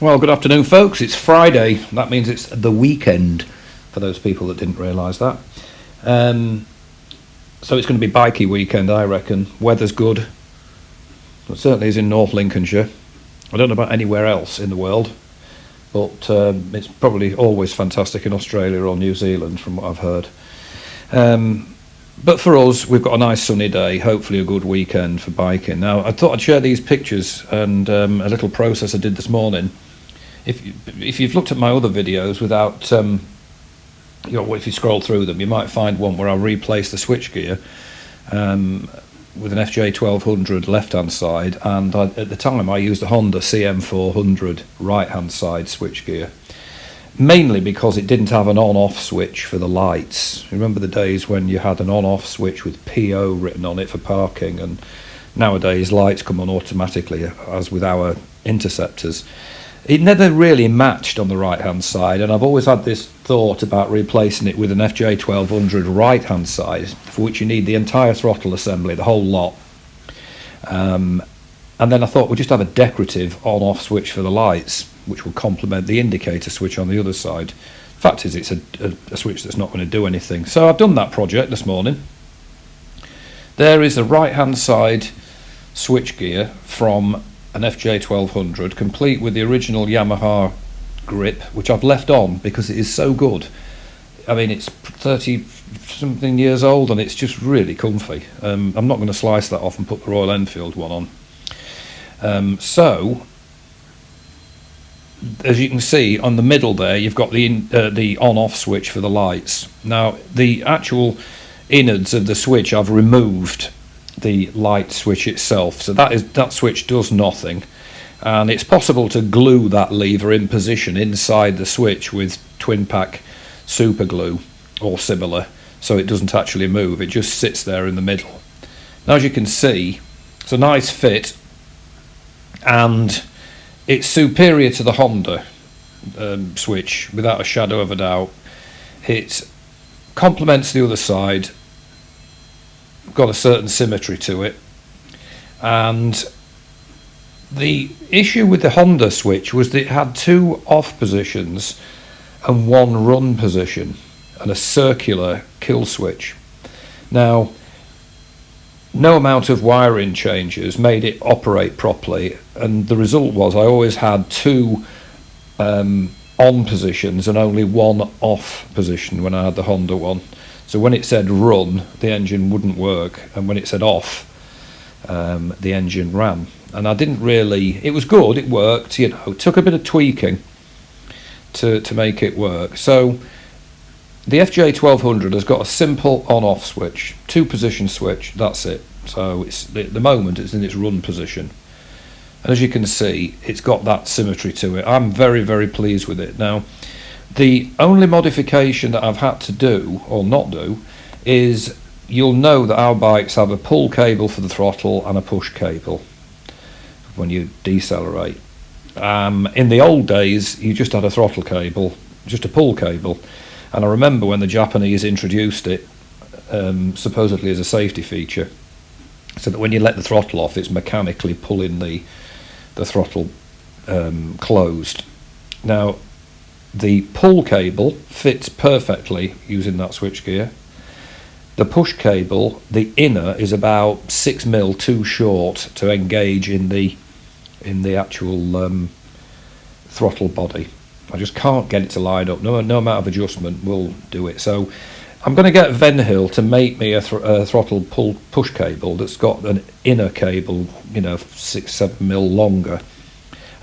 Well, good afternoon, folks. It's Friday. That means it's the weekend, for those people that didn't realise that. So it's going to be bikey weekend, I reckon. Weather's good. It certainly is in North Lincolnshire. I don't know about anywhere else in the world, but it's probably always fantastic in Australia or New Zealand, from what I've heard. But for us, we've got a nice sunny day, hopefully a good weekend for biking. Now, I thought I'd share these pictures and a little process I did this morning. If you've looked at my other videos without, if you scroll through them, you might find one where I replaced the switchgear with an FJ 1200 left-hand side, and at the time I used a Honda CM400 right-hand side switchgear, mainly because it didn't have an on-off switch for the lights. Remember the days when you had an on-off switch with PO written on it for parking, and nowadays lights come on automatically, as with our Interceptors. It never really matched on the right hand side, and I've always had this thought about replacing it with an FJ 1200 right hand side, for which you need the entire throttle assembly, the whole lot. And then I thought we'll just have a decorative on off switch for the lights, which will complement the indicator switch on the other side. Fact is, it's a switch that's not going to do anything. So I've done that project this morning. There is the right hand side switchgear from an FJ 1200, complete with the original Yamaha grip, which I've left on because it is so good. I mean, it's 30 something years old and it's just really comfy. I'm not going to slice that off and put the Royal Enfield one on. So as you can see on the middle there, you've got the on-off switch for the lights. Now the actual innards of the switch I've removed the light switch itself, so that switch does nothing, and it's possible to glue that lever in position inside the switch with twin pack super glue or similar, so it doesn't actually move, it just sits there in the middle. Now as you can see, it's a nice fit and it's superior to the Honda switch without a shadow of a doubt. It complements the other side, got a certain symmetry to it, and the issue with the Honda switch was that it had two off positions and one run position and a circular kill switch. Now no amount of wiring changes made it operate properly, and the result was I always had two on positions and only one off position when I had the Honda one. So when it said run, the engine wouldn't work, and when it said off, the engine ran. And I didn't really, it was good, it worked, it took a bit of tweaking to make it work. So the FJ 1200 has got a simple on-off switch, two position switch, that's it. So it's at the moment it's in its run position. And as you can see, it's got that symmetry to it. I'm very, very pleased with it. Now, the only modification that I've had to do, or not do, is you'll know that our bikes have a pull cable for the throttle and a push cable when you decelerate. In the old days, you just had a throttle cable, just a pull cable. And I remember when the Japanese introduced it, supposedly as a safety feature, so that when you let the throttle off, it's mechanically pulling the throttle closed. Now, the pull cable fits perfectly using that switchgear. The push cable, the inner, is about 6mm too short to engage in the actual throttle body. I just can't get it to line up. No amount of adjustment will do it. So I'm going to get Venhill to make me a throttle push cable that's got an inner cable, 6-7mm longer,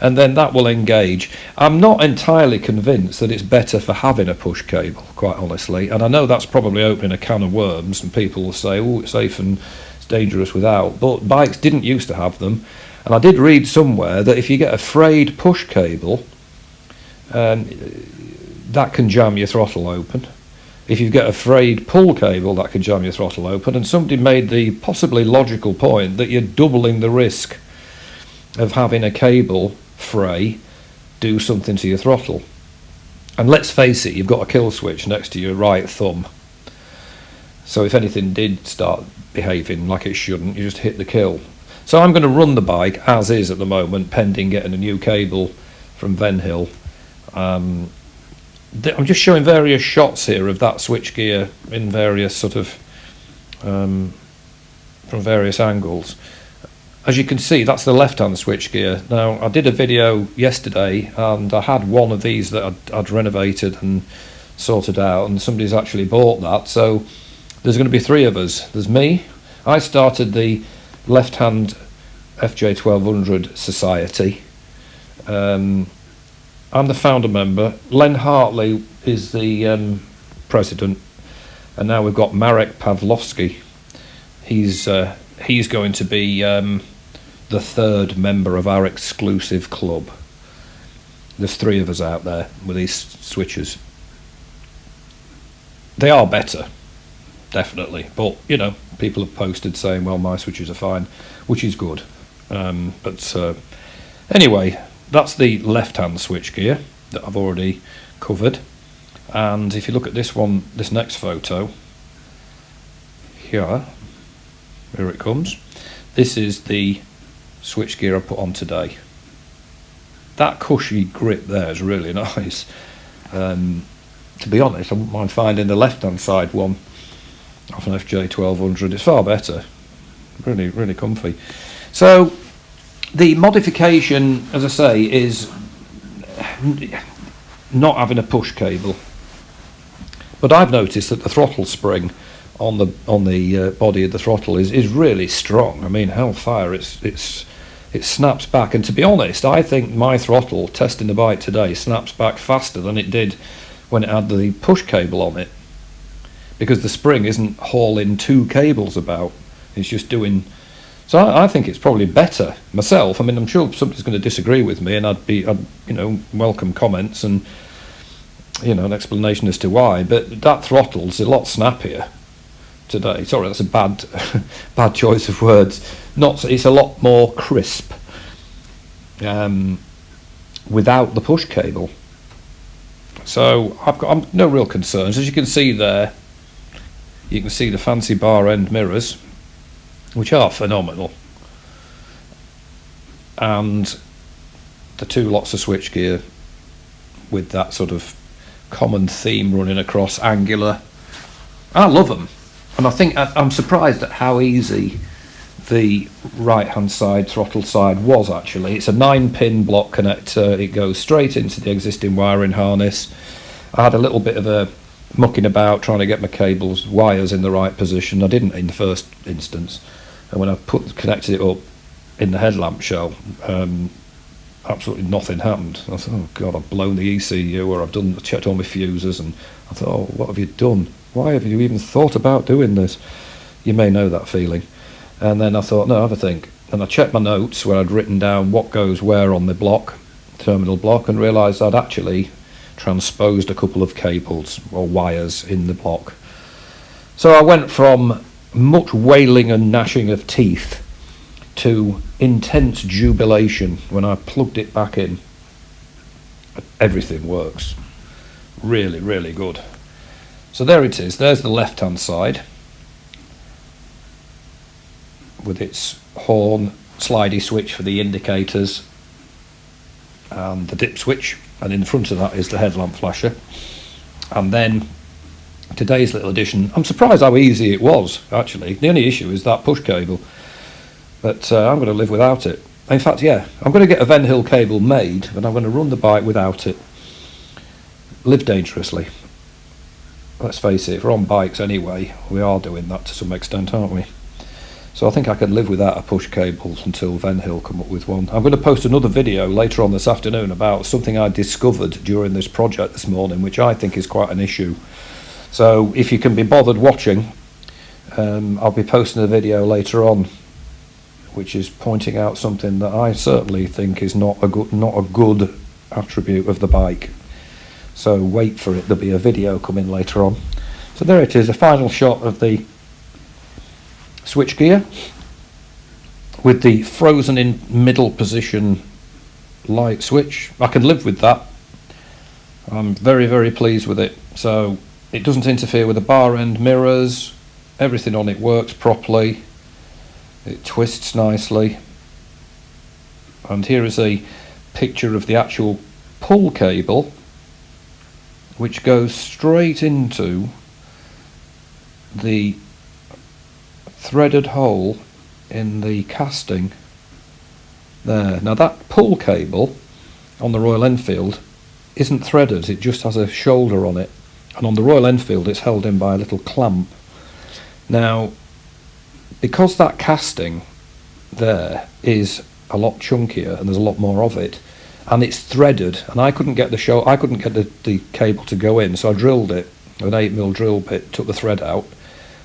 and then that will engage. I'm not entirely convinced that it's better for having a push cable, quite honestly, and I know that's probably opening a can of worms, and people will say, oh, it's safe and it's dangerous without, but bikes didn't used to have them. And I did read somewhere that if you get a frayed push cable, that can jam your throttle open. If you get a frayed pull cable, that can jam your throttle open. And somebody made the possibly logical point that you're doubling the risk of having a cable fray do something to your throttle. And let's face it, you've got a kill switch next to your right thumb, so if anything did start behaving like it shouldn't, you just hit the kill. So I'm going to run the bike as is at the moment, pending getting a new cable from Venhill. I'm just showing various shots here of that switchgear in various sort of from various angles. As you can see, that's the left-hand switchgear. Now, I did a video yesterday, and I had one of these that I'd renovated and sorted out, and somebody's actually bought that. So there's going to be three of us. There's me. I started the left-hand FJ1200 Society. I'm the founder member. Len Hartley is the president, and now we've got Marek Pawlowski. He's going to be the third member of our exclusive club. There's three of us out there with these switches. They are better, definitely, but you know, people have posted saying, well, my switches are fine, which is good. Anyway, that's the left-hand switchgear that I've already covered. And if you look at this one, this next photo here it comes. This is the switchgear I put on today. That cushy grip there is really nice. To be honest, I wouldn't mind finding the left-hand side one off an FJ1200. It's far better. Really, really comfy. So the modification, as I say, is not having a push cable. But I've noticed that the throttle spring on the body of the throttle is really strong. I mean, hellfire! It snaps back. And to be honest, I think my throttle, testing the bike today, snaps back faster than it did when it had the push cable on it, because the spring isn't hauling two cables about. It's just doing. So I think it's probably better myself. I mean, I'm sure somebody's going to disagree with me, and I'd welcome comments and an explanation as to why. But that throttle's a lot snappier today. Sorry, that's a bad choice of words. It's a lot more crisp without the push cable. So I'm no real concerns. As you can see there, you can see the fancy bar end mirrors, which are phenomenal, and the two lots of switchgear with that sort of common theme running across, angular. I love them, and I think I'm surprised at how easy the right hand side throttle side was. Actually, it's a 9-pin block connector. It goes straight into the existing wiring harness. I had a little bit of a mucking about trying to get my wires in the right position. I didn't in the first instance, and when I connected it up in the headlamp shell, absolutely nothing happened. I thought, oh god, I've blown the ECU, or I've checked all my fuses, and I thought, oh, what have you done? Why have you even thought about doing this? You may know that feeling. And then I thought, no, have a think. And I checked my notes where I'd written down what goes where on the terminal block, and realised I'd actually transposed a couple of cables or wires in the block. So I went from much wailing and gnashing of teeth to intense jubilation when I plugged it back in. Everything works. Really, really good. So there it is. There's the left-hand side with its horn, slidey switch for the indicators, and the dip switch, and in front of that is the headlamp flasher. And then today's little addition, I'm surprised how easy it was, actually. The only issue is that push cable, but I'm going to live without it. In fact, yeah, I'm going to get a Venhill cable made, but I'm going to run the bike without it. Live dangerously. Let's face it, if we're on bikes anyway, we are doing that to some extent, aren't we? So I think I could live without a push cable until Venhill come up with one. I'm going to post another video later on this afternoon about something I discovered during this project this morning, which I think is quite an issue. So if you can be bothered watching, I'll be posting a video later on which is pointing out something that I certainly think is not a good attribute of the bike. So wait for it, there'll be a video coming later on. So there it is, a final shot of the switchgear with the frozen in middle position light switch. I can live with that. I'm very, very pleased with it. So it doesn't interfere with the bar end mirrors. Everything on it works properly. It twists nicely. And here is a picture of the actual pull cable which goes straight into the threaded hole in the casting there. Now that pull cable on the Royal Enfield isn't threaded, it just has a shoulder on it, and on the Royal Enfield it's held in by a little clamp. Now because that casting there is a lot chunkier and there's a lot more of it, and it's threaded, and I couldn't get the cable to go in, so I drilled it with an 8mm drill bit, took the thread out,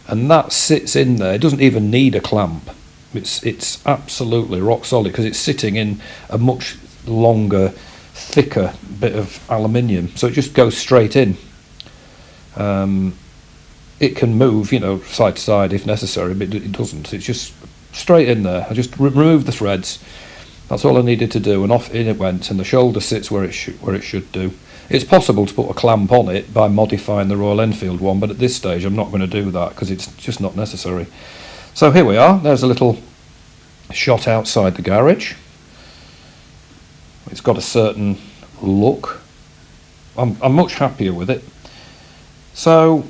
and that sits in there. It doesn't even need a clamp. It's absolutely rock solid because it's sitting in a much longer, thicker bit of aluminium, so it just goes straight in. It can move, side to side if necessary, but it doesn't. It's just straight in there. I just removed the threads. That's all I needed to do, and off in it went, and the shoulder sits where it should do. It's possible to put a clamp on it by modifying the Royal Enfield one, but at this stage I'm not going to do that because it's just not necessary. So here we are. There's a little shot outside the garage. It's got a certain look. I'm much happier with it. So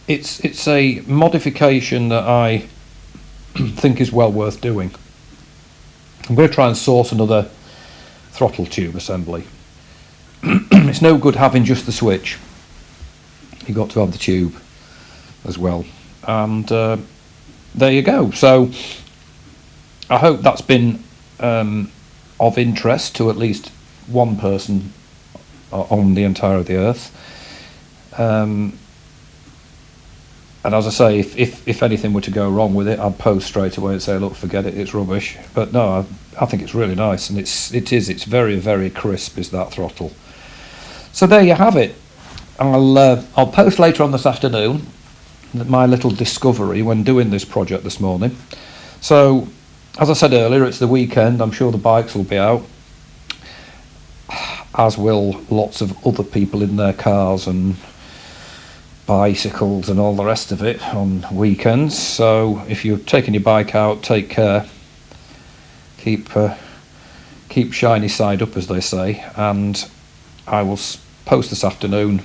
it's a modification that I think is well worth doing. I'm going to try and source another throttle tube assembly. It's no good having just the switch. You've got to have the tube as well. And there you go. So I hope that's been of interest to at least one person on the entire of the earth. And as I say, if anything were to go wrong with it, I'd post straight away and say, look, forget it, it's rubbish. But no, I think it's really nice, and it's very, very crisp, is that throttle. So there you have it. I'll post later on this afternoon my little discovery when doing this project this morning. So, as I said earlier, it's the weekend. I'm sure the bikes will be out, as will lots of other people in their cars and bicycles and all the rest of it on weekends. So if you're taking your bike out, take care. Keep shiny side up, as they say, and I will post this afternoon.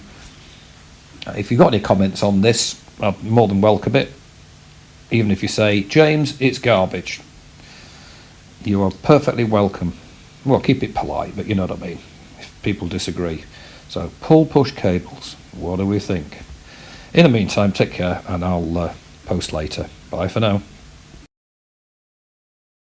If you've got any comments on this, I'd more than welcome it. Even if you say, James, it's garbage, you are perfectly welcome. Well, keep it polite, but you know what I mean, if people disagree. So pull push cables, what do we think? In the meantime, take care, and I'll post later. Bye for now.